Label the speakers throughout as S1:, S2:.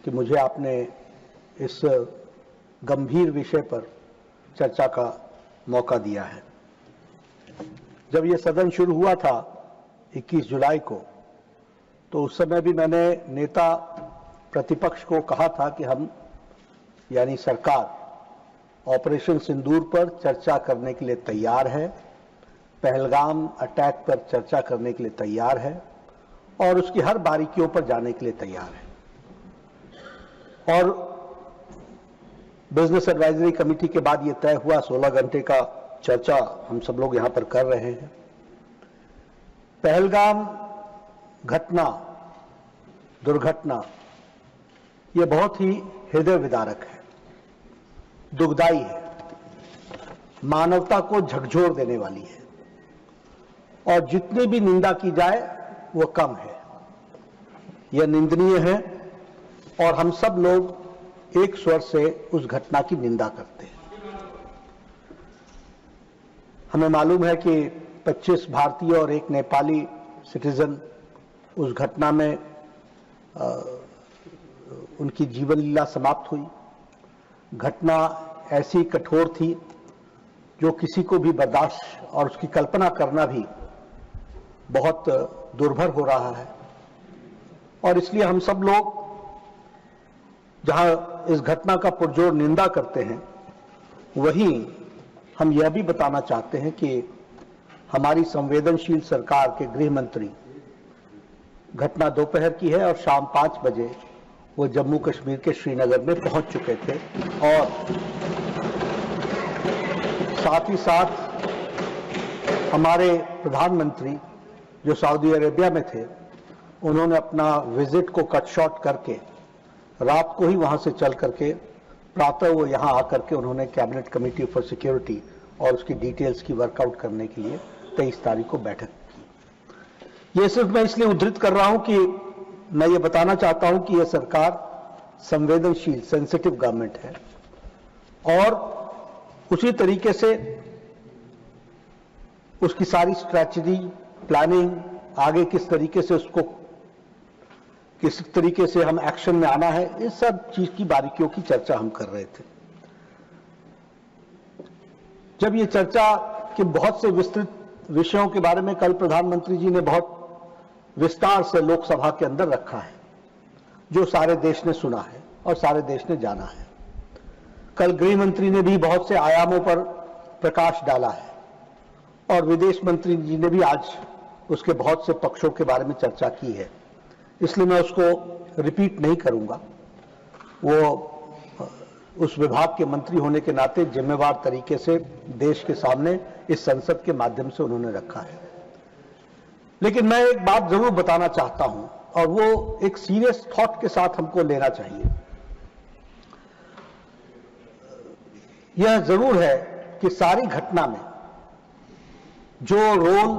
S1: कि मुझे आपने इस गंभीर विषय पर चर्चा का मौका दिया है। जब ये सदन शुरू हुआ था 21 जुलाई को, तो उस समय भी मैंने नेता प्रतिपक्ष को कहा था कि हम यानी सरकार ऑपरेशन सिंदूर पर चर्चा करने के लिए तैयार है, पहलगाम अटैक पर चर्चा करने के लिए तैयार है और उसकी हर बारीकियों पर जाने के लिए तैयार है। और बिजनेस एडवाइजरी कमेटी के बाद ये तय हुआ, 16 घंटे का चर्चा हम सब लोग यहां पर कर रहे हैं। पहलगाम घटना, दुर्घटना, ये बहुत ही हृदय विदारक है, दुखदाई है, मानवता को झकझोर देने वाली है और जितनी भी निंदा की जाए वो कम है। यह निंदनीय है और हम सब लोग एक स्वर से उस घटना की निंदा करते हैं। हमें मालूम है कि 25 भारतीय और एक नेपाली सिटीजन उस घटना में उनकी जीवन लीला समाप्त हुई। घटना ऐसी कठोर थी जो किसी को भी बर्दाश्त और उसकी कल्पना करना भी बहुत दुर्भर हो रहा है। और इसलिए हम सब लोग जहां इस घटना का पुरजोर निंदा करते हैं, वहीं हम यह भी बताना चाहते हैं कि हमारी संवेदनशील सरकार के गृह मंत्री, घटना दोपहर की है और शाम 5 बजे वो जम्मू कश्मीर के श्रीनगर में पहुंच चुके थे और साथ ही साथ हमारे प्रधानमंत्री जो सऊदी अरेबिया में थे, उन्होंने अपना विजिट को कट शॉर्ट करके रात को ही वहां से चल करके प्रातः वो यहां आकर के उन्होंने कैबिनेट कमेटी फॉर सिक्योरिटी और उसकी डिटेल्स की वर्कआउट करने के लिए 23 तारीख को बैठक की। ये सिर्फ मैं इसलिए उद्धृत कर रहा हूं कि मैं ये बताना चाहता हूं कि यह सरकार संवेदनशील, सेंसिटिव गवर्नमेंट है और उसी तरीके से उसकी सारी स्ट्रैटेजी, प्लानिंग, आगे किस तरीके से उसको, किस तरीके से हम एक्शन में आना है, इस सब चीज की बारीकियों की चर्चा हम कर रहे थे। जब ये चर्चा के बहुत से विस्तृत विषयों के बारे में कल प्रधानमंत्री जी ने बहुत विस्तार से लोकसभा के अंदर रखा है, जो सारे देश ने सुना है और सारे देश ने जाना है। कल गृह मंत्री ने भी बहुत से आयामों पर प्रकाश डाला है और विदेश मंत्री जी ने भी आज उसके बहुत से पक्षों के बारे में चर्चा की है, इसलिए मैं उसको रिपीट नहीं करूंगा। वो उस विभाग के मंत्री होने के नाते जिम्मेवार तरीके से देश के सामने इस संसद के माध्यम से उन्होंने रखा है। लेकिन मैं एक बात जरूर बताना चाहता हूं और वो एक सीरियस थॉट के साथ हमको लेना चाहिए। यह जरूर है कि सारी घटना में जो रोल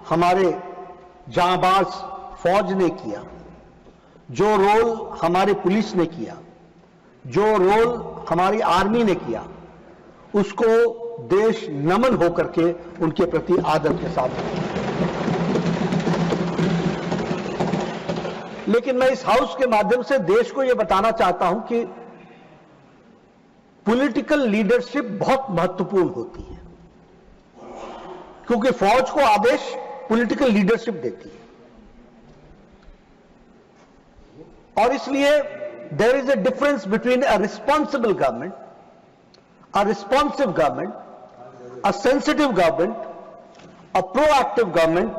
S1: हमारे जांबाज फौज ने किया, जो रोल हमारे पुलिस ने किया, जो रोल हमारी आर्मी ने किया, उसको देश नमन होकर के उनके प्रति आदर के साथ। लेकिन मैं इस हाउस के माध्यम से देश को यह बताना चाहता हूं कि पॉलिटिकल लीडरशिप बहुत महत्वपूर्ण होती है, क्योंकि फौज को आदेश पॉलिटिकल लीडरशिप देती है और इसलिए there is a difference between a responsible government, a responsive government, a sensitive government, a proactive government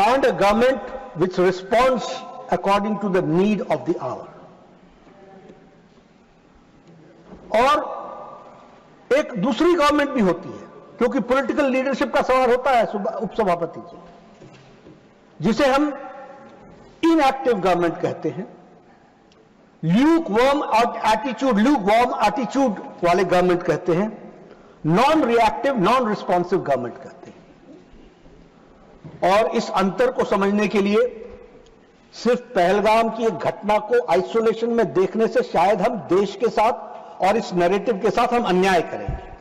S1: and a government which responds according to the need of the hour। और एक दूसरी government भी होती है, क्योंकि पॉलिटिकल लीडरशिप का सवाल होता है उपसभापति जी, जिसे हम इनएक्टिव गवर्नमेंट कहते हैं, ल्यूकवार्म एटीट्यूड वाले गवर्नमेंट कहते हैं, non reactive, non responsive government कहते हैं। और इस अंतर को समझने के लिए सिर्फ पहलगाम की एक घटना को आइसोलेशन में देखने से शायद हम देश के साथ और इस नैरेटिव के साथ हम अन्याय करेंगे।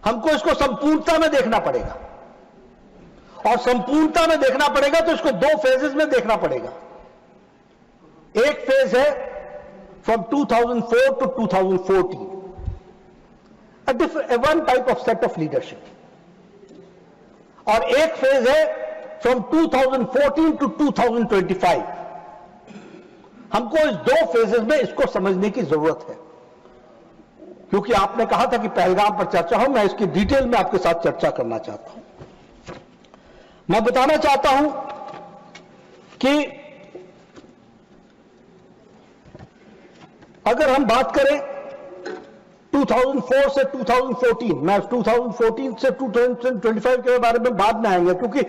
S1: हमको इसको संपूर्णता में देखना पड़ेगा और संपूर्णता में देखना पड़ेगा तो इसको 2 फेजेस में देखना पड़ेगा। एक फेज है from 2004 to 2014, one type of set of leadership, और एक फेज है फ्रॉम 2014 to 2025. हमको इस दो फेजेस में इसको समझने की जरूरत है, क्योंकि आपने कहा था कि पहलगाम पर चर्चा हो. मैं इसकी डिटेल में आपके साथ चर्चा करना चाहता हूं. मैं बताना चाहता हूं कि अगर हम बात करें 2004 से 2014, मैं 2014 से 2025 के बारे में बाद में आएंगे, क्योंकि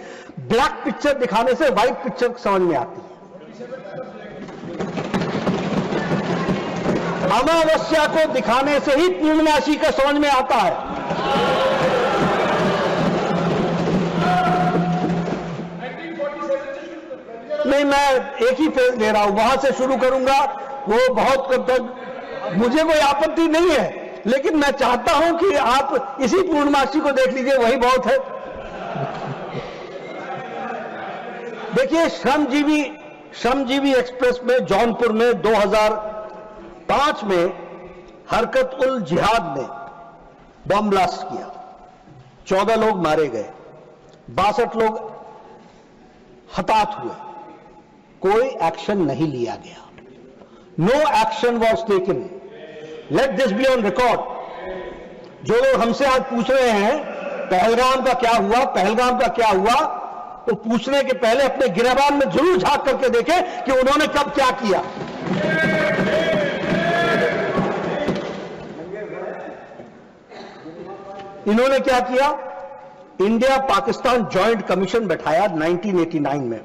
S1: ब्लैक पिक्चर दिखाने से व्हाइट पिक्चर समझ में आती है. अमावस्या को दिखाने से ही पूर्णमासी का समझ में आता है. नहीं, मैं एक ही फेज ले रहा हूं, वहां से शुरू करूंगा. वो बहुत, मुझे कोई आपत्ति नहीं है, लेकिन मैं चाहता हूं कि आप इसी पूर्णमासी को देख लीजिए, वही बहुत है. देखिए, श्रमजीवी एक्सप्रेस में जौनपुर में 2005 में हरकत उल जिहाद ने बम ब्लास्ट किया. 14 लोग मारे गए, 62 लोग हताहत हुए. कोई एक्शन नहीं लिया गया. No action was taken. Let this be on record. जो लोग हमसे आज पूछ रहे हैं पहलगाम का क्या हुआ, पहलगाम का क्या हुआ, वो पूछने के पहले अपने गिरबान में जरूर झांक करके देखें कि उन्होंने कब क्या किया. इन्होंने क्या किया? इंडिया पाकिस्तान जॉइंट कमीशन बैठाया 1989 में,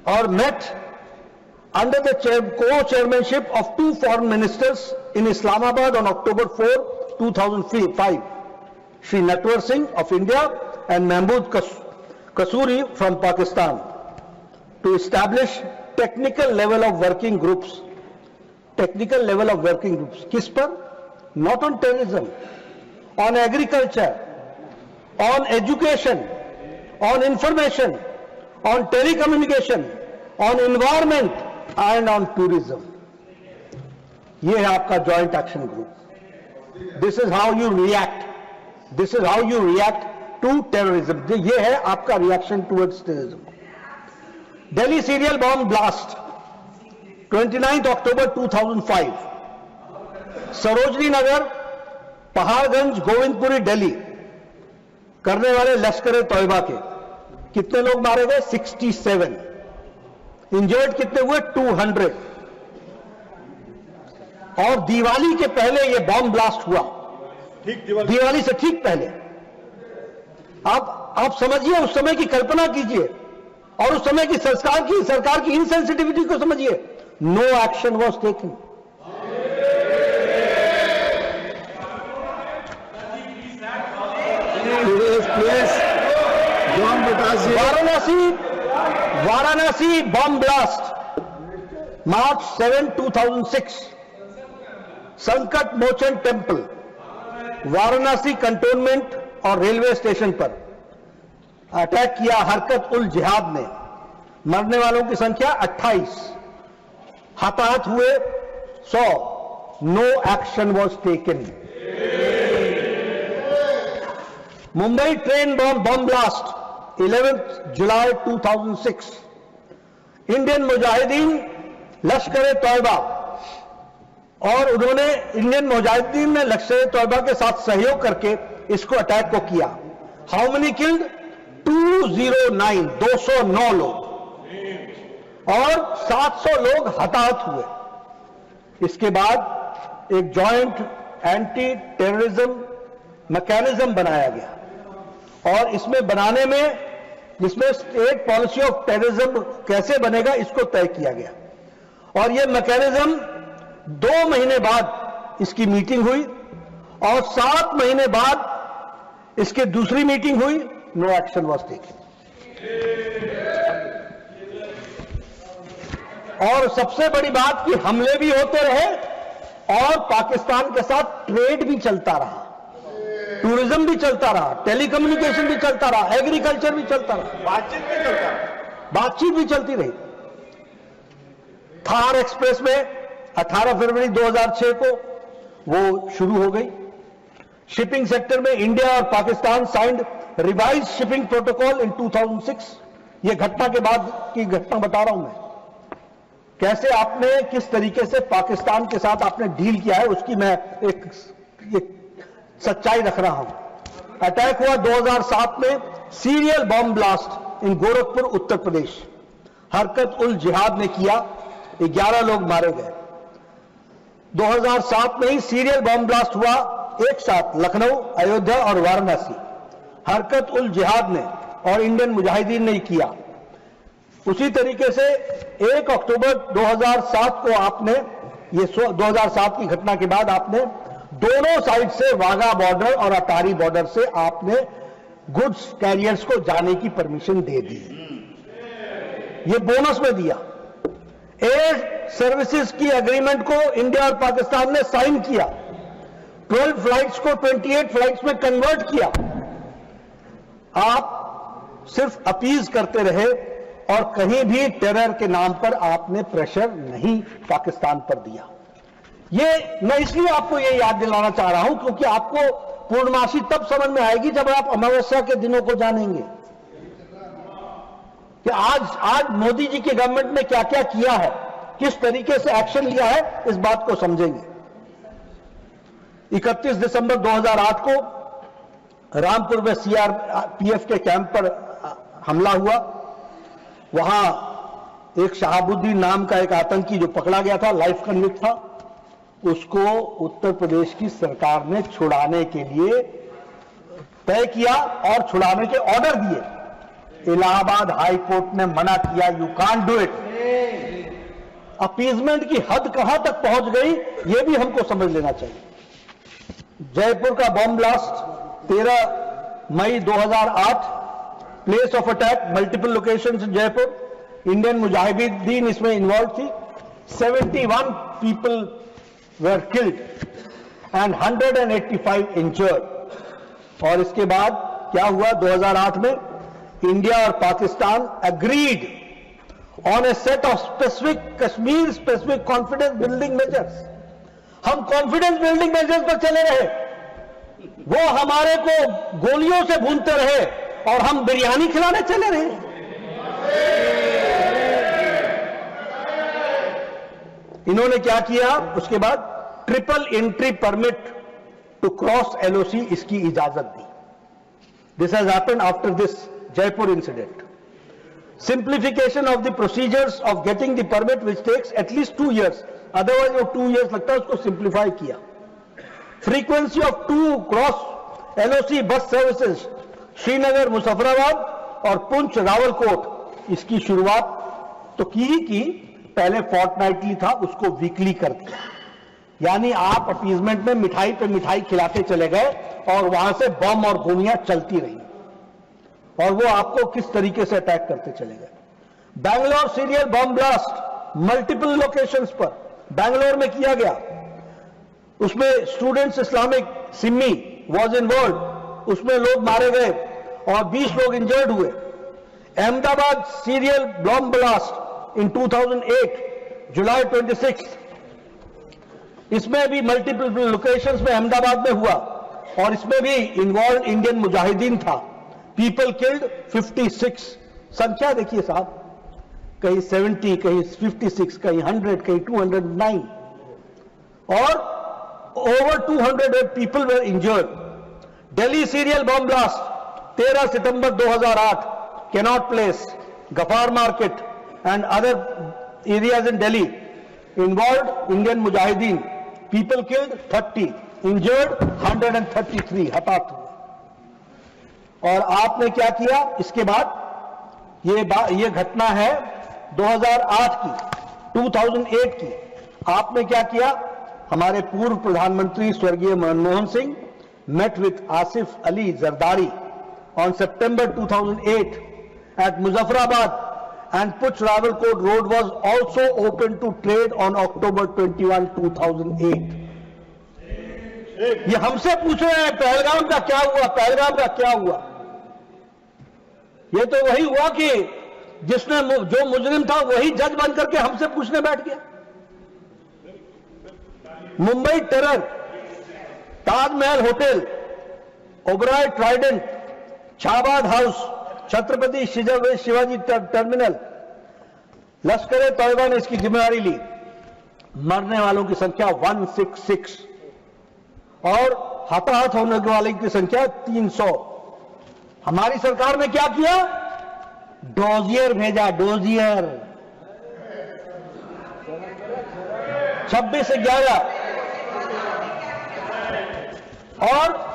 S1: और met under the co-chairmanship of 2 foreign ministers in Islamabad on October 4, 2005, Shri Natwar Singh of India and Mahmood Kasuri from Pakistan, to establish technical level of working groups. Technical level of working groups. किस पर? Not on terrorism, on agriculture, on education, on information, on telecommunication, on environment and on tourism. ये है आपका joint action group. This is how you react. This is how you react to terrorism. ये है आपका reaction towards terrorism. Delhi serial bomb blast, 29th October 2005. Sarojini Nagar, Paharganj, Govindpuri, Delhi करने वाले लश्कर तौयबा के कितने लोग मारे गए? 67. इंजर्ड कितने हुए? 200. और दिवाली के पहले ये बॉम्ब ब्लास्ट हुआ. ठीक, दिवाली से ठीक पहले. आप समझिए, उस समय की कल्पना कीजिए, और उस समय की सरकार की इनसेंसिटिविटी को समझिए. नो एक्शन वॉज टेकन. Varanasi bomb blast, March 7, 2006. Sankat Mochan temple, Varanasi cantonment और रेलवे स्टेशन पर अटैक किया हरकत उल जिहाद ने. मरने वालों की संख्या 28, हताहत हुए 100. No action was taken. Mumbai train bomb blast, 11th July 2006. Indian Mujahideen Lashkar Taiba, और उन्होंने इंडियन मुजाहिदीन ने लश्कर तौयबा के साथ सहयोग करके इसको अटैक को किया. How many killed? 209, 209 लोग, और 700 लोग हताहत हुए. इसके बाद एक जॉइंट एंटी टेररिज्म मैकेनिज्म बनाया गया, और इसमें बनाने में, जिसमें स्टेट पॉलिसी ऑफ टेररिज्म कैसे बनेगा इसको तय किया गया. और यह मैकेनिज्म 2 महीने बाद इसकी मीटिंग हुई, और 7 महीने बाद इसकी दूसरी मीटिंग हुई. No action was taken. और सबसे बड़ी बात कि हमले भी होते रहे, और पाकिस्तान के साथ ट्रेड भी चलता रहा, टूरिज्म भी चलता रहा, टेलीकम्युनिकेशन भी चलता रहा, एग्रीकल्चर भी चलता रहा, बातचीत भी चलती रही. थार एक्सप्रेस में 18 फरवरी 2006 को वो शुरू हो गई। शिपिंग सेक्टर में इंडिया और Pakistan signed revise shipping protocol इन 2006। ये घटना के बाद की घटना बता रहा हूं मैं, कैसे आपने किस तरीके से पाकिस्तान के साथ आपने डील किया है उसकी मैं एक सच्चाई रख रहा हूं। अटैक हुआ 2007 में, serial bomb blast in Gorakhpur Uttar Pradesh, हरकत उल जिहाद ने किया, 11 लोग मारे गए। 2007 में ही सीरियल बॉम्ब ब्लास्ट हुआ एक साथ लखनऊ, अयोध्या और वाराणसी, हरकत उल जिहाद ने और इंडियन मुजाहिदीन ने किया। उसी तरीके से 1 अक्टूबर 2007 को आपने, ये 2007 की घटना के बाद आपने दोनों साइड से वाघा बॉर्डर और अटारी बॉर्डर से आपने गुड्स कैरियर्स को जाने की परमिशन दे दी। ये बोनस में दिया। एयर सर्विसेज की एग्रीमेंट को इंडिया और पाकिस्तान ने साइन किया। 12 फ्लाइट्स को 28 फ्लाइट्स में कन्वर्ट किया। आप सिर्फ अपीज करते रहे और कहीं भी टेरर के नाम पर आपने प्रेशर नहीं पाकिस्तान पर दिया। ये मैं इसलिए आपको ये याद दिलाना चाह रहा हूं क्योंकि आपको पूर्णमासी तब समझ में आएगी जब आप अमावस्या के दिनों को जानेंगे कि आज मोदी जी की गवर्नमेंट ने क्या क्या किया है, किस तरीके से एक्शन लिया है, इस बात को समझेंगे। 31 दिसंबर 2008 को रामपुर में सीआरपीएफ के कैंप पर हमला हुआ। वहां एक शहाबुद्दीन नाम का एक आतंकी जो पकड़ा गया था, लाइफ कन्विक्ट था, उसको उत्तर प्रदेश की सरकार ने छुड़ाने के लिए तय किया और छुड़ाने के ऑर्डर दिए। इलाहाबाद हाई कोर्ट ने मना किया, you can't do it. Appeasement की हद कहां तक पहुंच गई यह भी हमको समझ लेना चाहिए। जयपुर का बॉम्ब ब्लास्ट 13 मई 2008, place of attack multiple locations in Jaipur, Indian Mujahideen इसमें इन्वॉल्व थी। 71 people were killed and 185 injured। और इसके बाद क्या हुआ 2008 में, इंडिया और Pakistan agreed on a set of specific Kashmir specific confidence building measures। हम confidence building measures पर चले रहे, वो हमारे को गोलियों से भूनते रहे और हम बिरयानी खिलाने चले रहे। इन्होंने क्या किया उसके बाद, triple entry permit to cross LOC इसकी इजाजत दी। This has happened after this Jaipur incident. Simplification of the procedures of getting the permit which takes at least 2 years, otherwise वो 2 years लगता है, उसको सिंप्लीफाई किया। Frequency of 2 cross LOC bus services Srinagar Muzaffarabad और पुंछ रावलकोट, इसकी शुरुआत तो की पहले फोर्टनाइटली था, उसको वीकली कर दिया। यानी आप अपीजमेंट में मिठाई पे मिठाई खिलाते चले गए और वहां से बम और गोलियां चलती रही और वो आपको किस तरीके से अटैक करते चले गए। Bangalore serial bomb blast multiple locations पर बैंगलोर में किया गया, उसमें students Islamic Simi was involve, उसमें लोग मारे गए और 20 लोग इंजर्ड हुए। Ahmedabad serial bomb blast in 2008 जुलाई 26, इसमें भी मल्टीपल लोकेशंस में अहमदाबाद में हुआ और इसमें भी इन्वॉल्व इंडियन मुजाहिदीन था। पीपल किल्ड 56, संख्या देखिए साहब, कहीं 70, कहीं 56, कहीं 100, कहीं 209 और over 200 people were injured. Delhi serial bomb blast 13 सितंबर 2008, Connaught Place, Ghaffar market and other areas in Delhi, involve Indian Mujahideen, people killed 30, injured 133, हताहत हुए। और आपने क्या किया इसके बाद, ये घटना है 2008 की, 2008 की। आपने क्या किया, हमारे पूर्व प्रधानमंत्री स्वर्गीय Manmohan Singh met with Asif Ali Zardari on September 2008 at Muzaffarabad, and Puch Rawalkot Road was also open to trade on October 21, 2008। ये हमसे पूछ रहे हैं पहलगाम का क्या हुआ, पहलगाम का क्या हुआ। ये तो वही हुआ कि जिसने जो मुजरिम था वही जज बन करके हमसे पूछने बैठ गया। Mumbai terror, Taj Mahal hotel, Oberoi Trident, Shahbad house, Chhatrapati Shivaji terminal, Lashkar Taiba ने इसकी जिम्मेदारी ली। मरने वालों की संख्या 166 और हताहत होने वाले की संख्या 300। हमारी सरकार ने क्या किया? डोजियर भेजा, डोजियर 26/11 और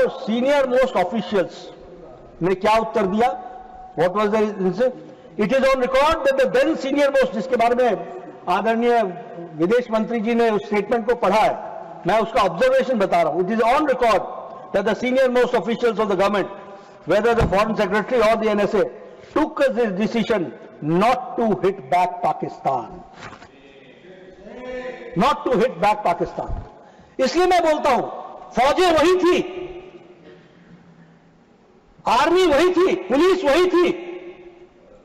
S1: सीनियर मोस्ट ऑफिशियल्स ने क्या उत्तर दिया? What was the it is on record that the then senior most, जिसके बारे में आदरणीय विदेश मंत्री जी ने उस स्टेटमेंट को पढ़ा है, मैं उसका ऑब्जर्वेशन बता रहा हूं। It is on record that the senior most officials of the government, whether the foreign secretary और the NSA, took this decision not to hit back Pakistan, not to hit back Pakistan। इसलिए मैं बोलता हूं, फौजें वही थी, army वही थी, police वही थी,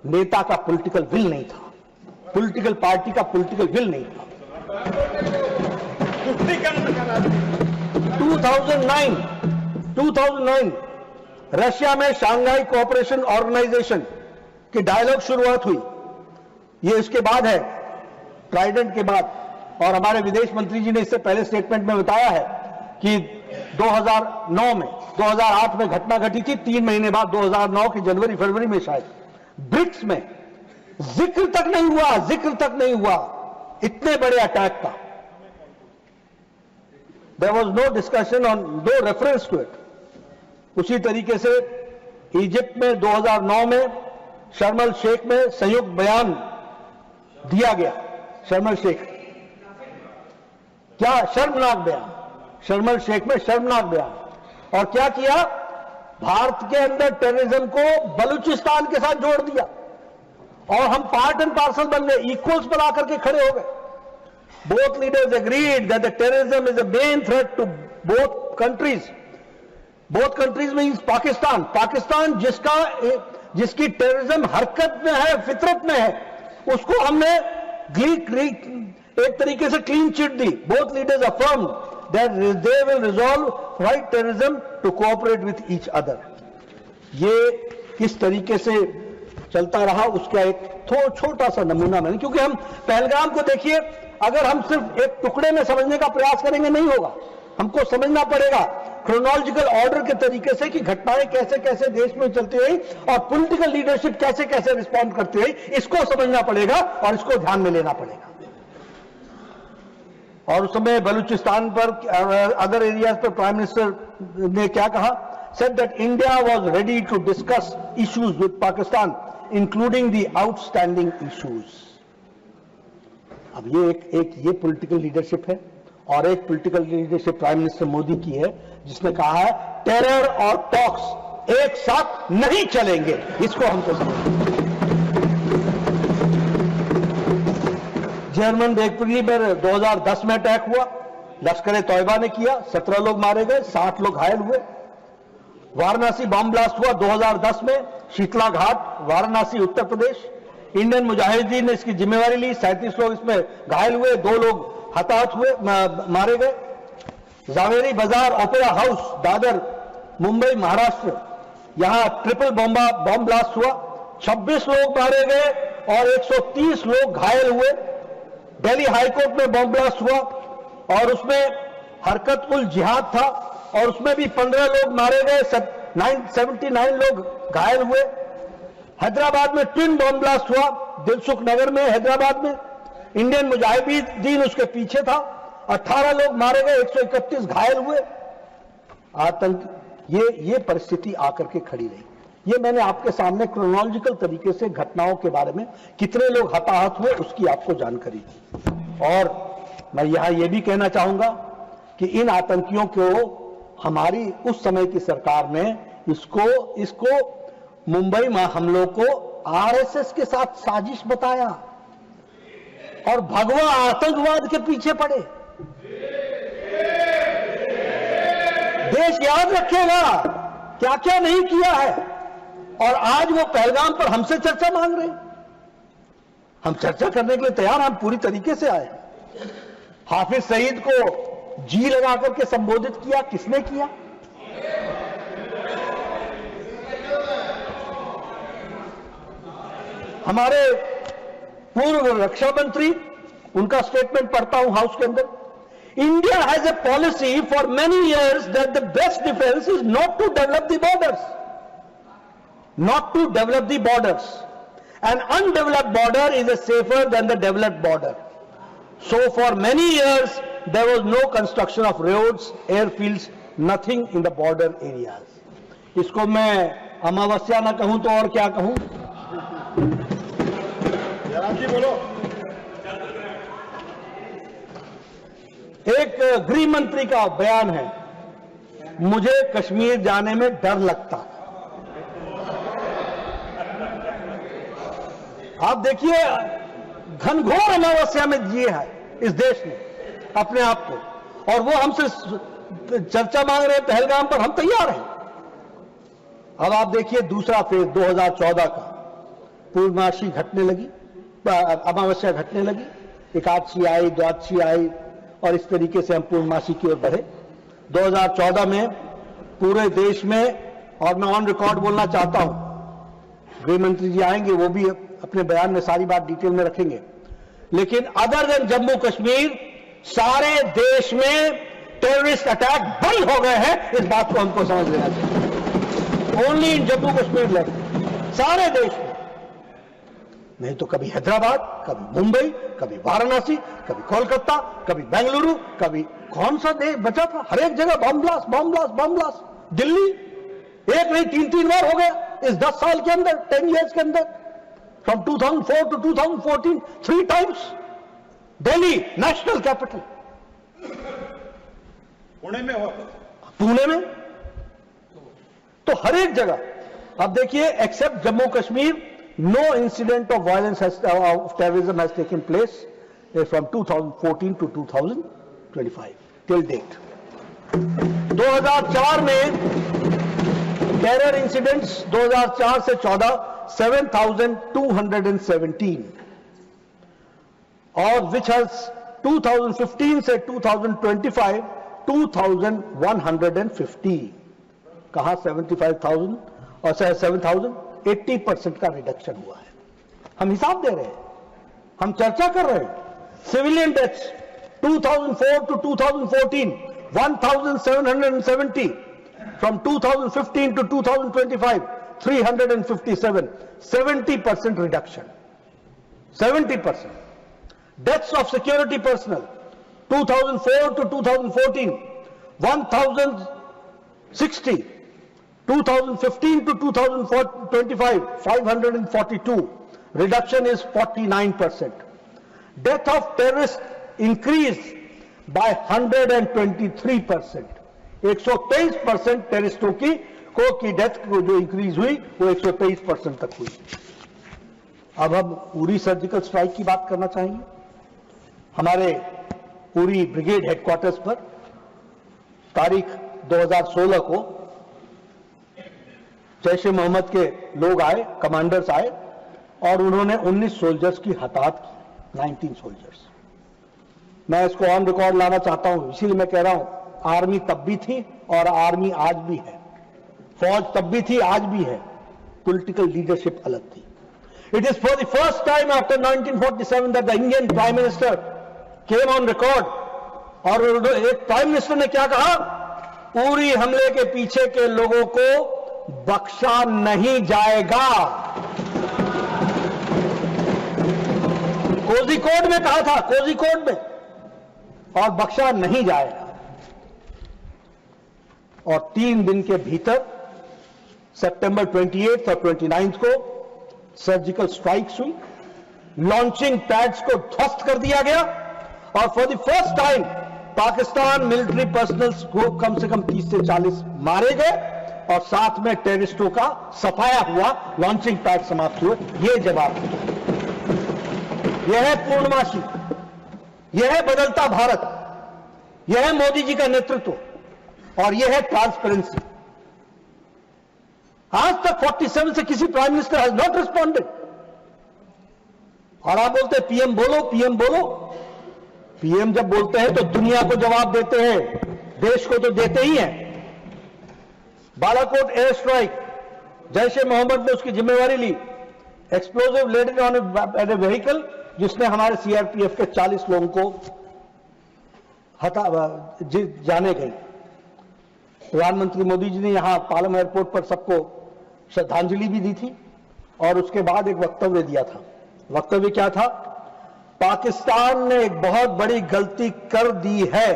S1: नेता का पॉलिटिकल विल नहीं था, पॉलिटिकल पार्टी का पॉलिटिकल विल नहीं था। 2009 रशिया में शांघाई कोऑपरेशन ऑर्गेनाइजेशन की डायलॉग शुरुआत हुई। ये इसके बाद है, ट्राइडेंट के बाद। और हमारे विदेश मंत्री जी ने इससे पहले स्टेटमेंट में बताया है कि 2008 में घटना घटी थी, 3 महीने बाद 2009 के जनवरी फरवरी में शायद ब्रिक्स में जिक्र तक नहीं हुआ इतने बड़े अटैक का। There was no discussion on, no reference to it. उसी तरीके से इजिप्ट में 2009 में शर्म अल शेख में संयुक्त बयान दिया गया। शर्म अल शेख, क्या शर्मनाक बयान, शर्म अल शेख में शर्मनाक बयान। और क्या किया? भारत के अंदर टेररिज्म को बलूचिस्तान के साथ जोड़ दिया और हम पार्ट एंड पार्सल बन गए, इक्वल्स पर आकर के खड़े हो गए। Both leaders agreed that the terrorism is a main threat to both countries. Both countries means Pakistan जिसकी टेररिज्म हरकत में है, फितरत में है, उसको हमने एक तरीके से क्लीन चिट दी। Both leaders affirm that they will resolve fight terrorism to cooperate with each other. ये किस तरीके से चलता रहा उसका एक छोटा सा नमूना मैंने, क्योंकि हम पहलगाम को देखिए, अगर हम सिर्फ एक टुकड़े में समझने का प्रयास करेंगे नहीं होगा, हमको समझना पड़ेगा क्रोनोलॉजिकल ऑर्डर के तरीके से कि घटनाएं कैसे कैसे देश में चलती रही और पॉलिटिकल लीडरशिप कैसे कैसे रिस्पॉन्ड करती रही, इसको समझना पड़ेगा और इसको ध्यान में लेना पड़ेगा। और उस समय बलूचिस्तान पर, अदर एरियाज पर प्राइम मिनिस्टर ने क्या कहा? Said that India was ready to discuss issues with Pakistan including the outstanding issues. अब ये पॉलिटिकल लीडरशिप है। और एक political leadership prime minister Modi की है, जिसने कहा है टेरर और टॉक्स एक साथ नहीं चलेंगे। इसको हमको समझना। जर्मन रेपब्लिक में 2010 में अटैक हुआ, लश्कर तैयबा ने किया, 17 लोग मारे गए, 60 लोग घायल हुए। वाराणसी बम ब्लास्ट हुआ 2010 में, शीतला घाट, वाराणसी, उत्तर प्रदेश। इंडियन मुजाहिदीन ने इसकी जिम्मेवारी ली, 37 लोग इसमें घायल हुए, 2 लोग हताहत हुए, मारे गए। जावेरी बाजार ओपेरा हाउस, दादर, मुंबई, महाराष्ट्र, यहां ट्रिपल बम ब्लास्ट हुआ, 26 लोग मारे गए और 130 लोग घायल हुए। दिल्ली हाईकोर्ट में बम ब्लास्ट हुआ और उसमें हरकत उल जिहाद था और उसमें भी 15 लोग मारे गए, 79 लोग घायल हुए। हैदराबाद में ट्विन बम ब्लास्ट हुआ, दिलसुख नगर में, हैदराबाद में। इंडियन मुजाहिदीन उसके पीछे था, 18 लोग मारे गए, 131 घायल हुए। आतंक, ये परिस्थिति आकर के खड़ी रही। ये मैंने आपके सामने क्रोनोलॉजिकल तरीके से घटनाओं के बारे में कितने लोग हताहत हुए उसकी आपको जानकारी दी। और मैं यहां ये भी कहना चाहूंगा कि इन आतंकियों को हमारी उस समय की सरकार ने इसको मुंबई में हमलों को आरएसएस के साथ साजिश बताया और भगवा आतंकवाद के पीछे पड़े। देश याद रखेगा क्या क्या नहीं किया है, और आज वो पहलगाम पर हमसे चर्चा मांग रहे हैं। हम चर्चा करने के लिए तैयार, हम पूरी तरीके से आए। हाफिज सईद को जी लगा करके संबोधित किया, किसने किया? हमारे पूर्व रक्षा मंत्री, उनका स्टेटमेंट पढ़ता हूं हाउस के अंदर। India has a policy for many years that the best defence is not to develop the borders, not to develop the borders, an undeveloped border is a safer than the developed border. So for many years there was no construction of roads, airfields, nothing in the border areas. इसको मैं अमावस्या ना कहूं तो और क्या कहूं? जी बोलो। एक गृह मंत्री का बयान है, मुझे कश्मीर जाने में डर लगता। आप देखिए, घनघोर अमावस्या में जिए है इस देश ने अपने आप को, और वो हमसे चर्चा मांग रहे हैं पहलगाम पर। हम तैयार हैं। अब आप देखिए दूसरा फेज 2014 का, पूर्णमासी घटने लगी, अमावस्या घटने लगी, एकादशी आई, द्वादशी आई, और इस तरीके से हम पूर्णमासी की ओर बढ़े। 2014 में पूरे देश में, और मैं ऑन रिकॉर्ड बोलना चाहता हूं, गृह मंत्री जी आएंगे, वो भी अपने बयान में सारी बात डिटेल में रखेंगे, लेकिन अदर देन जम्मू कश्मीर सारे देश में टेररिस्ट अटैक बंद हो गए हैं। इस बात को हमको समझ लेना चाहिए। Only in Jammu Kashmir left, सारे देश में। नहीं तो कभी हैदराबाद, कभी मुंबई, कभी वाराणसी, कभी कोलकाता, कभी बेंगलुरु, कभी कौन सा देश बचा था? हर एक जगह bomb blast, bomb blast, bomb blast. Delhi एक नहीं 3-3 बार हो गया इस 10 साल के अंदर, 10 ईयर्स के अंदर। From 2004 to 2014, 3 times. Delhi, national capital. Pune में हो? पुणे में तो हर एक जगह। अब देखिए, except Jammu Kashmir, no incident of violence of terrorism has taken place from 2014 to 2025 till date. 2004 में टेरर इंसिडेंट्स 2004 से 14 7,217, और विच हैज 2015 से 2025 2,150। कहां 75,000 और 7,000, 80% का रिडक्शन हुआ है। हम हिसाब दे रहे हैं, हम चर्चा कर रहे हैं। Civilian deaths 2004 to 2014 1,770, from 2015 to 2025 357, 70% reduction, 70%. Deaths of security personnel 2004 to 2014 1,060, 2015 to 2025 542, reduction is 49%. Death of terrorists increased by 123%. 123% टेररिस्टों की डेथ जो इंक्रीज हुई वो 123% तक हुई। अब हम उरी सर्जिकल स्ट्राइक की बात करना चाहेंगे। हमारे उरी ब्रिगेड हेडक्वार्टर्स पर तारीख 2016 को जैश ए मोहम्मद के लोग आए, कमांडर्स आए, और उन्होंने 19 सोल्जर्स की हताहत की, 19 सोल्जर्स। मैं इसको ऑन रिकॉर्ड लाना चाहता हूं, इसीलिए मैं कह रहा हूं, आर्मी तब भी थी और आर्मी आज भी है, फौज तब भी थी आज भी है, पॉलिटिकल लीडरशिप अलग थी। It is for the first time after 1947 that the Indian prime minister came on record, और एक प्राइम मिनिस्टर ने क्या कहा? उरी हमले के पीछे के लोगों को बख्शा नहीं जाएगा। कोझिकोड में कहा था, कोझिकोड में, और बख्शा नहीं जाएगा। और 3 दिन के भीतर सितंबर 28 और 29 को सर्जिकल स्ट्राइक्स हुई, लॉन्चिंग पैड्स को ध्वस्त कर दिया गया, और for the first time Pakistan military personnels को कम से कम 30 से 40 मारे गए, और साथ में टेररिस्टों का सफाया हुआ, लॉन्चिंग पैड समाप्त हुए। यह जवाब, यह है पूर्णमासी, यह है बदलता भारत, यह है मोदी जी का नेतृत्व। और यह है ट्रांसपेरेंसी। आज तक 47 से किसी prime minister has not responded. और आप बोलते हैं पीएम बोलो, पीएम बोलो। पीएम जब बोलते हैं तो दुनिया को जवाब देते हैं, देश को तो देते ही हैं। बालाकोट एयर स्ट्राइक, जैश ए मोहम्मद ने उसकी जिम्मेवारी ली। Explosive laden on a vehicle, जिसने हमारे सीआरपीएफ के 40 लोगों को जाने गई। प्रधानमंत्री मोदी जी ने यहां पालम एयरपोर्ट पर सबको श्रद्धांजलि भी दी थी और उसके बाद एक वक्तव्य दिया था। वक्तव्य क्या था? पाकिस्तान ने एक बहुत बड़ी गलती कर दी है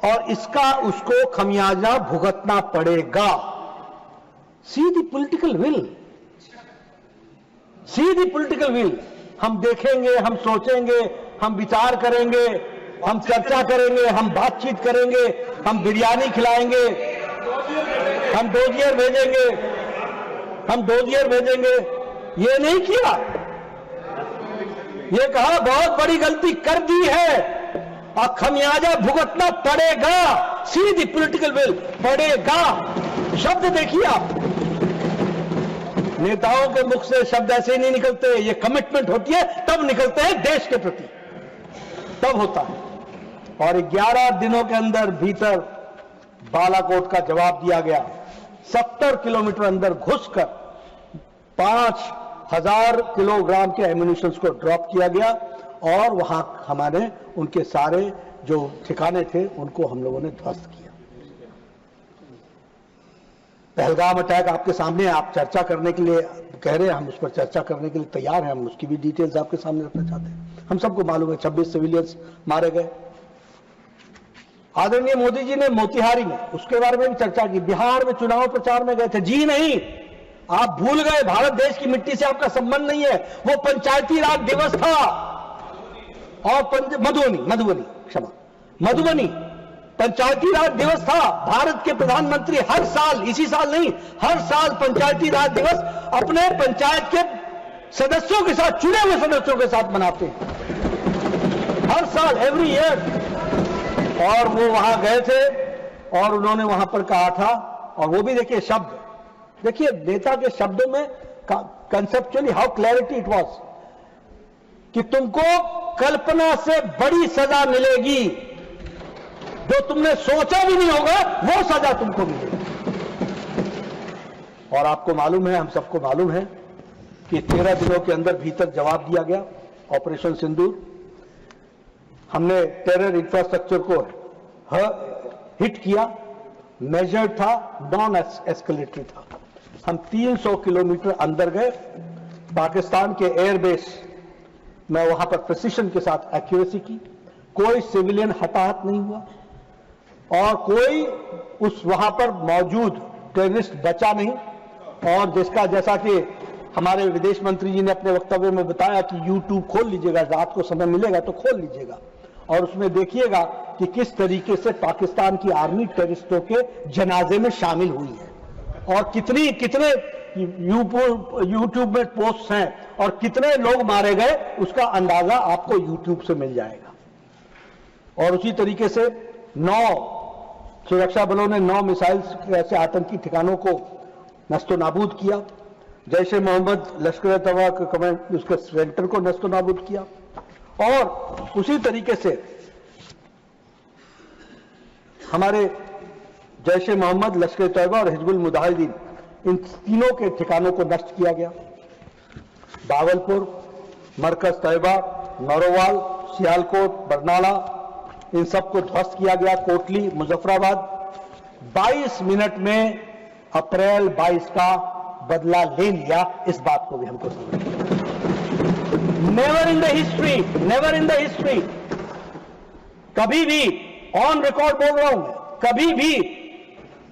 S1: और इसका उसको खमियाजा भुगतना पड़ेगा। See the political will, see the political will. हम देखेंगे, हम सोचेंगे, हम विचार करेंगे, हम चर्चा करेंगे, हम बातचीत करेंगे, हम बिरयानी खिलाएंगे, हम डोजियर भेजेंगे, हम डोजियर भेजेंगे। ये नहीं किया। ये कहा बहुत बड़ी गलती कर दी है और खमियाजा भुगतना पड़ेगा। सी द पॉलिटिकल विल, पड़ेगा। शब्द देखिए आप, नेताओं के मुख से शब्द ऐसे ही नहीं निकलते। ये कमिटमेंट होती है तब निकलते हैं देश के प्रति, तब होता है। और 11 दिनों के अंदर भीतर बालाकोट का जवाब दिया गया। 70 किलोमीटर अंदर घुसकर 5000 किलोग्राम के एम्यूनिशंस को ड्रॉप किया गया और वहां हमारे उनके सारे जो ठिकाने थे उनको हम लोगों ने ध्वस्त किया। पहलगाम अटैक आपके सामने, आप चर्चा करने के लिए कह रहे हैं, हम उस पर चर्चा करने के लिए तैयार हैं। हम उसकी भी डिटेल्स आपके सामने रखना चाहते हैं। हम सबको मालूम है 26 सिविलियंस मारे गए। आदरणीय मोदी जी ने मोतिहारी में उसके बारे में भी चर्चा की। बिहार में चुनाव प्रचार में गए थे। जी नहीं, आप भूल गए, भारत देश की मिट्टी से आपका संबंध नहीं है। वो पंचायती राज दिवस था और मधुबनी पंचायती राज दिवस था। भारत के प्रधानमंत्री हर साल, इसी साल नहीं, हर साल पंचायती राज दिवस अपने पंचायत के सदस्यों के साथ, चुने हुए सदस्यों के साथ मनाते हैं हर साल, एवरी ईयर। और वो वहां गए थे और उन्होंने वहां पर कहा था, और वो भी देखिए शब्द, देखिए नेता के शब्दों में conceptually how clarity it was, कि तुमको कल्पना से बड़ी सजा मिलेगी, जो तुमने सोचा भी नहीं होगा वो सजा तुमको मिलेगी। और आपको मालूम है, हम सबको मालूम है कि 13 दिनों के अंदर भीतर जवाब दिया गया। ऑपरेशन सिंदूर, हमने टेरर इंफ्रास्ट्रक्चर को हिट किया, मेजर्ड था, नॉन एस्केलेटरी था। हम 300 किलोमीटर अंदर गए। पाकिस्तान के एयरबेस में वहां पर प्रिसिशन के साथ एक्यूरेसी की। कोई सिविलियन हताहत नहीं हुआ और कोई उस वहां पर मौजूद टेररिस्ट बचा नहीं। और जिसका, जैसा कि हमारे विदेश मंत्री जी ने अपने वक्तव्य में बताया कि यूट्यूब खोल लीजिएगा, रात को समय मिलेगा तो खोल लीजिएगा और उसमें देखिएगा कि किस तरीके से पाकिस्तान की आर्मी टेररिस्टों के जनाजे में शामिल हुई है और कितने यूट्यूब में पोस्ट हैं और कितने लोग मारे गए, उसका अंदाजा आपको यूट्यूब से मिल जाएगा। और उसी तरीके से 9 सुरक्षा बलों ने 9 मिसाइल्स ऐसे आतंकी ठिकानों को नस्तो नाबूद किया। जैश ए मोहम्मद लश्कर तैयबा के कमांड, उसके सेंटर को नस्तो नाबूद किया। और उसी तरीके से हमारे जैश ए मोहम्मद, लश्कर तैयबा और हिजबुल मुजाहिदीन, इन तीनों के ठिकानों को नष्ट किया गया। बावलपुर, मरकज तैयबा, नौरोवाल, सियालकोट, बरनाला, इन सबको ध्वस्त किया गया। कोटली, मुजफ्फराबाद। 22 मिनट में अप्रैल 22 का बदला ले लिया। इस बात को भी हमको समझना। नेवर इन द हिस्ट्री, कभी भी, ऑन रिकॉर्ड बोल रहा हूं मैं, कभी भी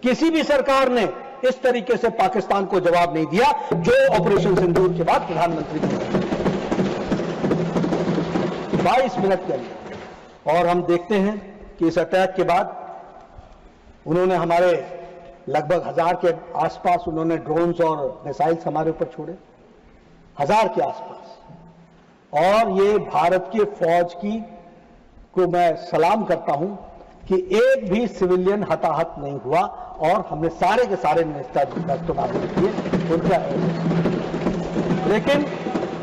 S1: किसी भी सरकार ने इस तरीके से पाकिस्तान को जवाब नहीं दिया जो ऑपरेशन सिंदूर के बाद प्रधानमंत्री ने 22 मिनट के लिए। और हम देखते हैं कि इस अटैक के बाद उन्होंने हमारे लगभग 1000 के आसपास उन्होंने ड्रोन्स और मिसाइल्स हमारे ऊपर छोड़े, 1000 के आसपास। और ये भारत के फौज की को मैं सलाम करता हूं कि एक भी सिविलियन हताहत नहीं हुआ और हमने सारे के सारे नेस्तनाबूद किए उनका। लेकिन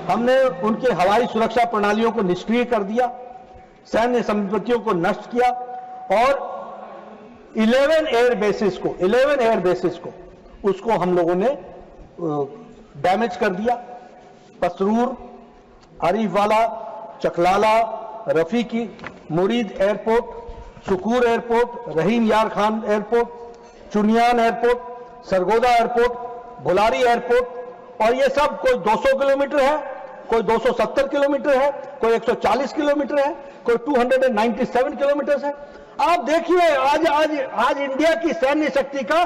S1: हमने उनके हवाई सुरक्षा प्रणालियों को निष्क्रिय कर दिया, सैन्य संपत्तियों को नष्ट किया और 11 एयर बेसिस को उसको हम लोगों ने डैमेज कर दिया। Pasrur, Arifwala, Chaklala, Rafiqui, Murid airport, Sukkur airport, Rahim Yar Khan airport, Chunian airport, Sargodha airport, Bholari airport, और ये सब कोई 200 किलोमीटर है, कोई 270 किलोमीटर है, कोई 140 किलोमीटर है, कोई 297 किलोमीटर है। आप देखिए आज इंडिया की सैन्य शक्ति का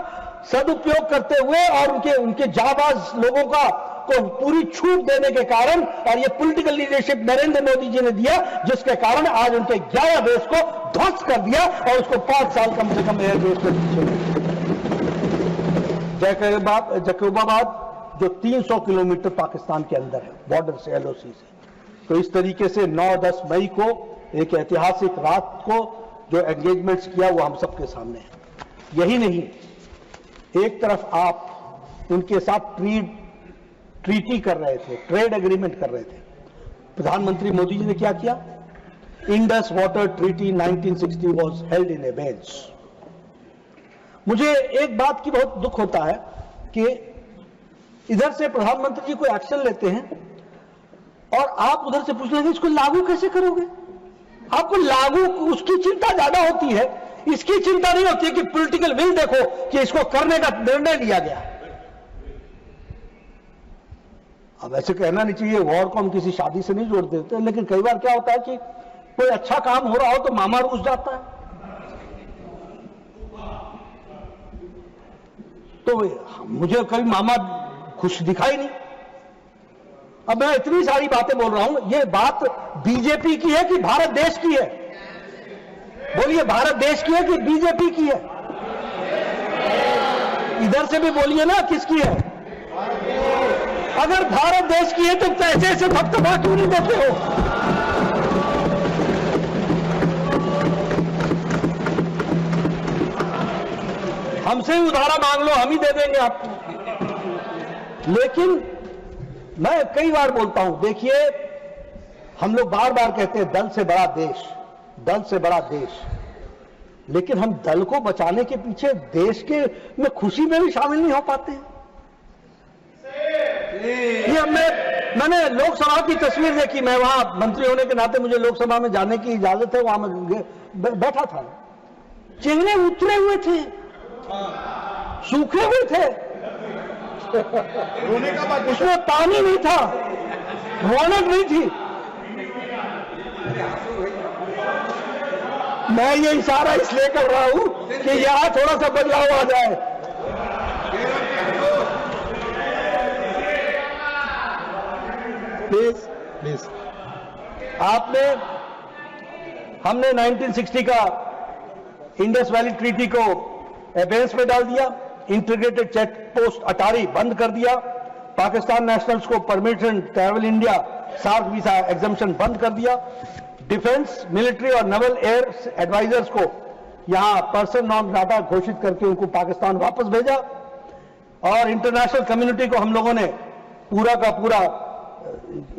S1: सदुपयोग करते हुए और उनके जाबाज लोगों को पूरी छूट देने के कारण, और ये पॉलिटिकल लीडरशिप नरेंद्र मोदी जी ने दिया, जिसके कारण आज उनके 11 बेस को ध्वस्त कर दिया और उसको 5 साल कम से कम एयरबेस पे जैकबाबाद जो 300 किलोमीटर पाकिस्तान के अंदर है बॉर्डर से, LOC से। तो इस तरीके से 9-10 मई को एक ऐतिहासिक रात को जो एंगेजमेंट्स किया वो हम सबके सामने है। यही नहीं, एक तरफ आप उनके साथ ट्रीटी कर रहे थे, ट्रेड एग्रीमेंट कर रहे थे। प्रधानमंत्री मोदी जी ने क्या किया? Indus water treaty 1960 was held in abeyance. मुझे एक बात की बहुत दुख होता है कि इधर से प्रधानमंत्री जी कोई एक्शन लेते हैं और आप उधर से पूछ रहे हैं इसको लागू कैसे करोगे। आपको लागू उसकी चिंता ज्यादा होती है, इसकी चिंता नहीं होती है कि पॉलिटिकल विल देखो कि इसको करने का निर्णय लिया गया। अब ऐसे कहना नहीं चाहिए, वॉर को हम किसी शादी से नहीं जोड़ देते, लेकिन कई बार क्या होता है कि कोई अच्छा काम हो रहा हो तो मामा रूस जाता है। तो मुझे कभी मामा खुश दिखाई नहीं। अब मैं इतनी सारी बातें बोल रहा हूं, ये बात बीजेपी की है कि भारत देश की है? बोलिए, भारत देश की है कि बीजेपी की है? इधर से भी बोलिए ना, किसकी है? अगर भारत देश की है तो ऐसे थपथपा क्यों नहीं देते हो? हमसे ही उधारा मांग लो, हम ही दे देंगे आपको। लेकिन मैं कई बार बोलता हूं, देखिए हम लोग बार बार कहते हैं दल से बड़ा देश, दल से बड़ा देश, लेकिन हम दल को बचाने के पीछे देश के में खुशी में भी शामिल नहीं हो पाते हैं। ये मैंने लोकसभा की तस्वीर देखी, मैं वहां मंत्री होने के नाते मुझे लोकसभा में जाने की इजाजत है, वहां मैं बैठा था, चेहरे उतरे हुए थे, सूखे हुए थे, उसमें पानी नहीं था, रौनक नहीं थी। मैं ये इशारा इसलिए कर रहा हूं कि यहां थोड़ा सा बदलाव आ जाए। प्लीज हमने 1960 का इंडस वैली ट्रीटी को एबेंस में डाल दिया, इंटीग्रेटेड चेक पोस्ट अटारी बंद कर दिया, पाकिस्तान नेशनल्स को permission travel India SAARC visa exemption बंद कर दिया, डिफेंस, मिलिट्री और नेवल एयर एडवाइजर्स को यहां पर्सन नॉन ग्राटा घोषित करके उनको पाकिस्तान वापस भेजा, और इंटरनेशनल कम्युनिटी को हम लोगों ने पूरा का पूरा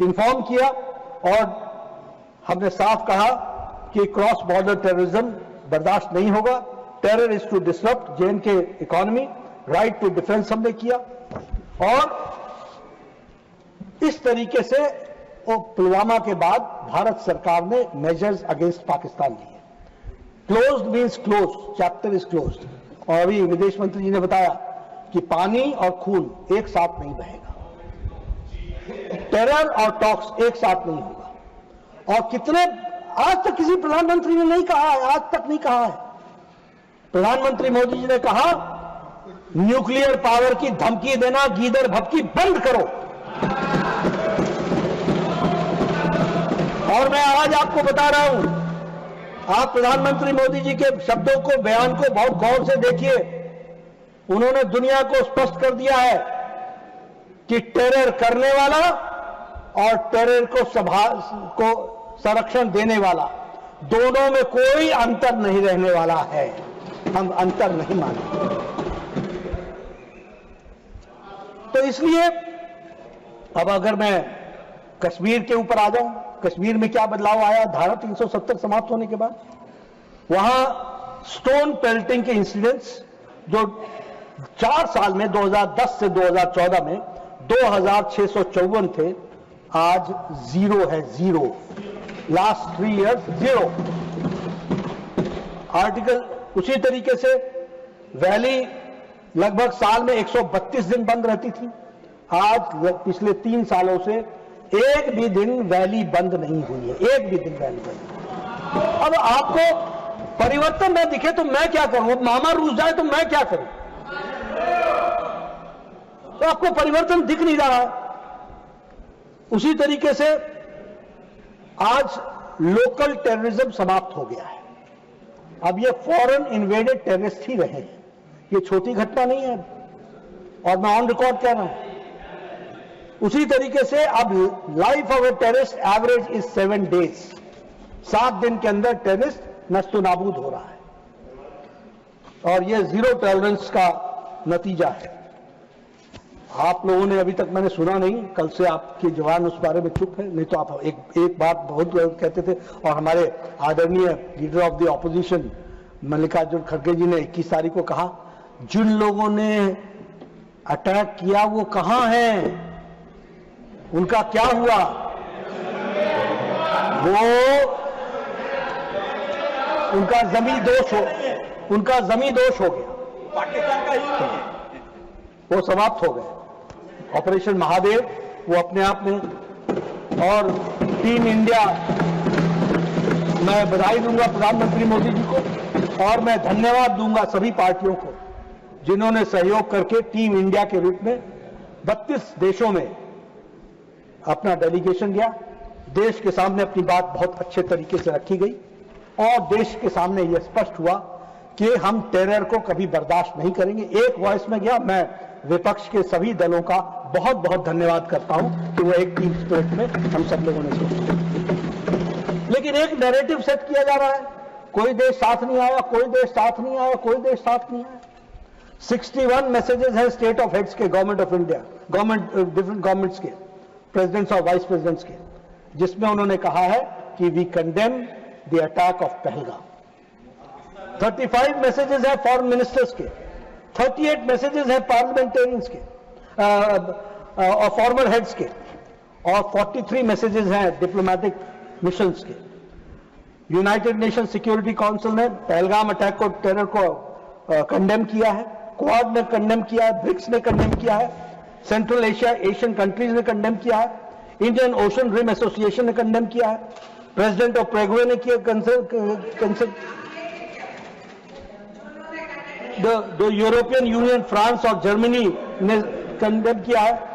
S1: इन्फॉर्म किया, और हमने साफ कहा कि क्रॉस बॉर्डर टेररिज्म बर्दाश्त नहीं होगा, terror is to disrupt J&K economy, right to defence हमने किया। और इस तरीके से पुलवामा के बाद भारत सरकार ने मेजर्स अगेंस्ट पाकिस्तान लिए। Closed means close, chapter is closed. और अभी विदेश मंत्री जी ने बताया कि पानी और खून एक साथ नहीं बहेगा, टेरर और टॉक्स एक साथ नहीं होगा। और कितने आज तक किसी प्रधानमंत्री ने नहीं कहा है, आज तक नहीं कहा है। प्रधानमंत्री मोदी जी ने कहा न्यूक्लियर पावर की धमकी देना, गीदड़ भभकी बंद करो। और मैं आज आपको बता रहा हूं, आप प्रधानमंत्री मोदी जी के शब्दों को, बयान को बहुत गौर से देखिए। उन्होंने दुनिया को स्पष्ट कर दिया है कि टेरर करने वाला और टेरर को संरक्षण देने वाला, दोनों में कोई अंतर नहीं रहने वाला है, हम अंतर नहीं मानेंगे। तो इसलिए अब अगर मैं कश्मीर के ऊपर आ जाऊं, कश्मीर में क्या बदलाव आया धारा 370 समाप्त होने के बाद? वहां स्टोन पेल्टिंग के इंसिडेंट्स जो 4 साल में 2010 से 2014 में 2654 थे, आज 0 है, 0। Last 3 years 0। आर्टिकल उसी तरीके से वैली लगभग साल में 132 दिन बंद रहती थी, आज पिछले 3 सालों से एक भी दिन वैली बंद नहीं हुई है, एक भी दिन वैली बंद। अब आपको परिवर्तन न दिखे तो मैं क्या करूं? मामा रूस जाए तो मैं क्या करूं? तो आपको परिवर्तन दिख नहीं रहा। उसी तरीके से आज लोकल टेररिज्म समाप्त हो गया है। अब ये फॉरेन इन्वेडेड टेररिस्ट ही रहे हैं, ये छोटी घटना नहीं है, और मैं ऑन रिकॉर्ड कह रहा हूं। उसी तरीके से अब life of a terrorist average is 7 days। 7 दिन के अंदर टेररिस्ट नष्ट नाबूद हो रहा है, और ये 0 टॉलरेंस का नतीजा है। आप लोगों ने अभी तक मैंने सुना नहीं, कल से आपके जवान उस बारे में चुप है, नहीं तो आप एक बात बहुत कहते थे। और हमारे आदरणीय leader of the opposition Mallikarjun खड़गे जी ने 21 तारीख को कहा, जिन लोगों ने अटैक किया वो कहां हैं, उनका क्या हुआ? वो उनका जमी दोष हो गया, पाकिस्तान का ही वो समाप्त हो गए। ऑपरेशन महादेव वो अपने आप में, और टीम इंडिया, मैं बधाई दूंगा प्रधानमंत्री मोदी जी को, और मैं धन्यवाद दूंगा सभी पार्टियों को जिन्होंने सहयोग करके टीम इंडिया के रूप में 32 देशों में अपना डेलीगेशन गया। देश के सामने अपनी बात बहुत अच्छे तरीके से रखी गई, और देश के सामने यह स्पष्ट हुआ कि हम टेरर को कभी बर्दाश्त नहीं करेंगे। एक वॉइस में गया। मैं विपक्ष के सभी दलों का बहुत बहुत धन्यवाद करता हूं कि वो एक टीम स्पिरिट में हम सब लोगों ने सोचा। लेकिन एक नैरेटिव सेट किया जा रहा है, कोई देश साथ नहीं आया, कोई देश साथ नहीं आया, कोई देश साथ नहीं आया। 61 मैसेजेस हैं स्टेट ऑफ हेड्स के, government of India, different governments के, प्रेसिडेंट्स और वाइस प्रेसिडेंट्स के, जिसमें उन्होंने कहा है कि we condemn the attack of Pahalgam. 35 messages हैं फॉरेन मिनिस्टर्स के, 38 मैसेजेस हैं पार्लियामेंटेरियंस के और फॉर्मर हेड्स के, और 43 मैसेजेस हैं डिप्लोमेटिक मिशंस के। यूनाइटेड नेशन सिक्योरिटी काउंसिल ने पहलगाम अटैक को, टेरर को कंडेम किया है, क्वाड ने कंडेम किया है, ब्रिक्स ने कंडेम किया है, सेंट्रल एशियन कंट्रीज ने कंडेम किया है, इंडियन ओशन रिम एसोसिएशन ने कंडेम किया है, प्रेसिडेंट ऑफ पैराग्वे ने किया, द यूरोपियन यूनियन, फ्रांस और जर्मनी ने कंडेम किया है।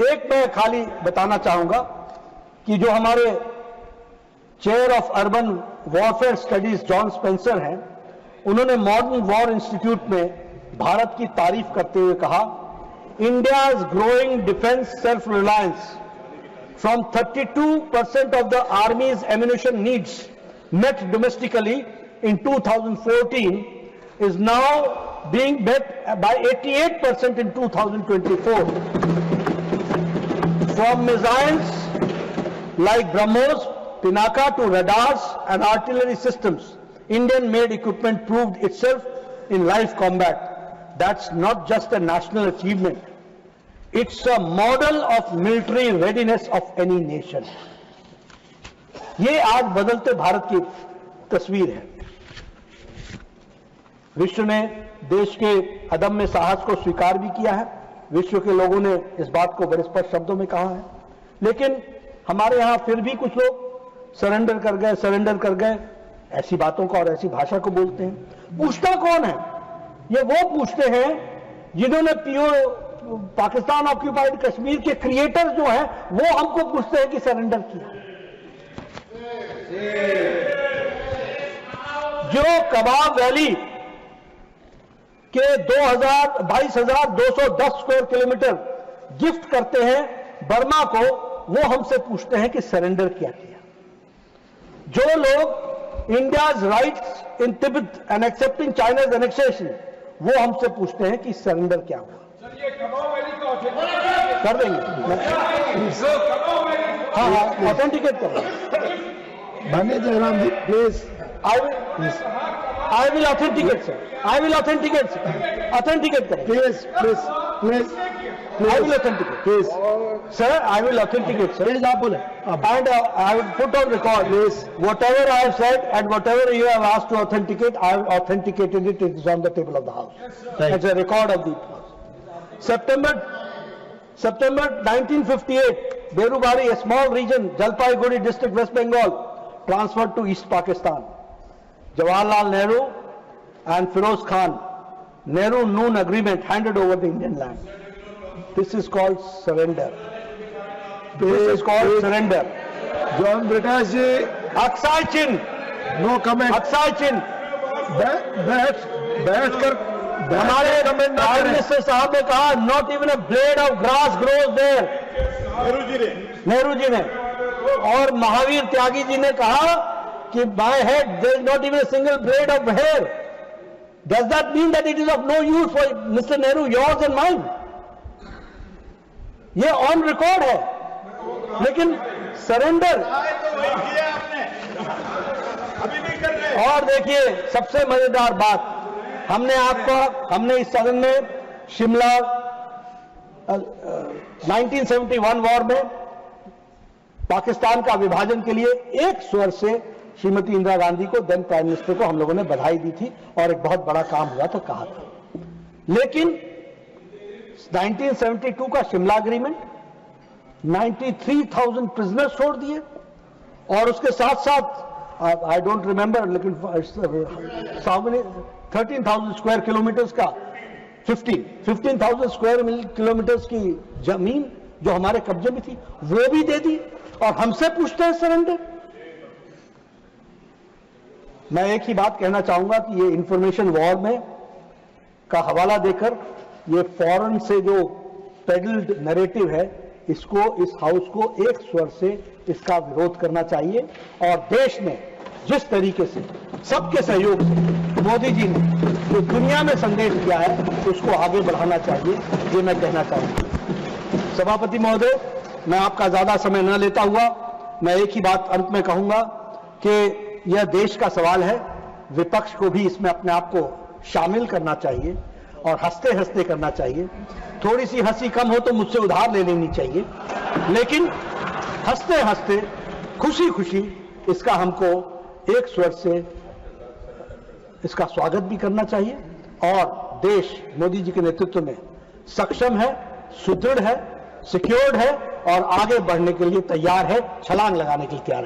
S1: एक मैं खाली बताना चाहूंगा कि जो हमारे chair of urban warfare studies John Spencer हैं, उन्होंने मॉडर्न वॉर इंस्टीट्यूट में भारत की तारीफ करते हुए कहा, India's growing defense self-reliance from 32% of the Army's ammunition needs met domestically in 2014 is now being met by 88% in 2024. From missiles like BrahMos, Pinaka to radars and artillery systems, Indian-made equipment proved itself in live combat. That's not just a national achievement. It's a model of military readiness of any nation. ये आज बदलते भारत की तस्वीर है। विश्व ने देश के अदम्य साहस को स्वीकार भी किया है, विश्व के लोगों ने इस बात को बड़े स्पष्ट शब्दों में कहा है। लेकिन हमारे यहां फिर भी कुछ लोग सरेंडर कर गए ऐसी बातों को और ऐसी भाषा को बोलते हैं। पूछता कौन है? ये वो पूछते हैं जिन्होंने पाकिस्तान ऑक्यूपाइड कश्मीर के क्रिएटर जो हैं, वो हमको पूछते हैं कि सरेंडर किया। जो कबाब वैली के 22,210 स्क्वायर किलोमीटर गिफ्ट करते हैं बर्मा को, वो हमसे पूछते हैं कि सरेंडर क्या किया। जो लोग India's rights in Tibet and accepting China's annexation, वो हमसे पूछते हैं कि सरेंडर क्या हुआ। कर देंगे, हाँ हाँ, ऑथेंटिकेट कर देंगे।
S2: माननीय जयराम जी please,
S1: I will authenticate, sir. I will authenticate, sir. Authenticate करें।
S2: Please please please
S1: I will authenticate.
S2: Please
S1: Sir, I will authenticate, sir.
S2: Please आप बोले।
S1: And I will put on record, please, whatever I have said and whatever you have asked to authenticate, I have authenticated it. It is on the table of the House.
S2: Right.
S1: It's a record of the House. September 1958, Berubari, a small region, Jalpaiguri district, West Bengal, transferred to East Pakistan. Jawaharlal Nehru and Firoz Khan, Nehru-Noon agreement handed over the Indian land. This is called surrender. This is called surrender.
S2: John Brittas ji,
S1: Aksai Chin,
S2: no comment.
S1: Aksai Chin.
S2: बैठ कर
S1: हमारे prime minister साहब ने कहा, not even a blade of grass grows there, Nehru ji ने। और महावीर त्यागी जी ने कहा कि my head there is not even a single blade of hair. Does that mean that it is of no use for mister Nehru, yours and mine? ये on record है। लेकिन surrender, और देखिए सबसे मजेदार बात, हमने इस सदन में शिमला 1971 वॉर में पाकिस्तान का विभाजन के लिए एक स्वर से श्रीमती इंदिरा गांधी को, देन प्राइम मिनिस्टर को, हम लोगों ने बधाई दी थी और एक बहुत बड़ा काम हुआ था कहा था। लेकिन 1972 का शिमला एग्रीमेंट 93,000 प्रिजनर्स छोड़ दिए और उसके साथ साथ आई डोंट रिमेंबर, लेकिन 13,000 स्क्वायर किलोमीटर्स का 15,000 स्क्वायर किलोमीटर्स की जमीन जो हमारे कब्जे में थी वो भी दे दी और हमसे पूछते हैं सरेंडर। मैं एक ही बात कहना चाहूंगा कि ये इंफॉर्मेशन वॉर में का हवाला देकर ये फॉरेन से जो पेडल्ड नैरेटिव है, इसको, इस हाउस को एक स्वर से इसका विरोध करना चाहिए और देश ने जिस तरीके से सबके सहयोग से मोदी जी ने जो दुनिया में संदेश दिया है उसको आगे बढ़ाना चाहिए, ये मैं कहना चाहूंगा। सभापति महोदय, मैं आपका ज्यादा समय न लेता हुआ मैं एक ही बात अंत में कहूंगा कि यह देश का सवाल है, विपक्ष को भी इसमें अपने आप को शामिल करना चाहिए और हंसते हंसते करना चाहिए। थोड़ी सी हंसी कम हो तो मुझसे उधार ले लेनी चाहिए, लेकिन हंसते हंसते खुशी खुशी इसका हमको एक स्वर से इसका स्वागत भी करना चाहिए और देश मोदी जी के नेतृत्व में सक्षम है, सुदृढ़ है, सिक्योर्ड है और आगे बढ़ने के लिए तैयार है, छलांग लगाने के लिए तैयार है।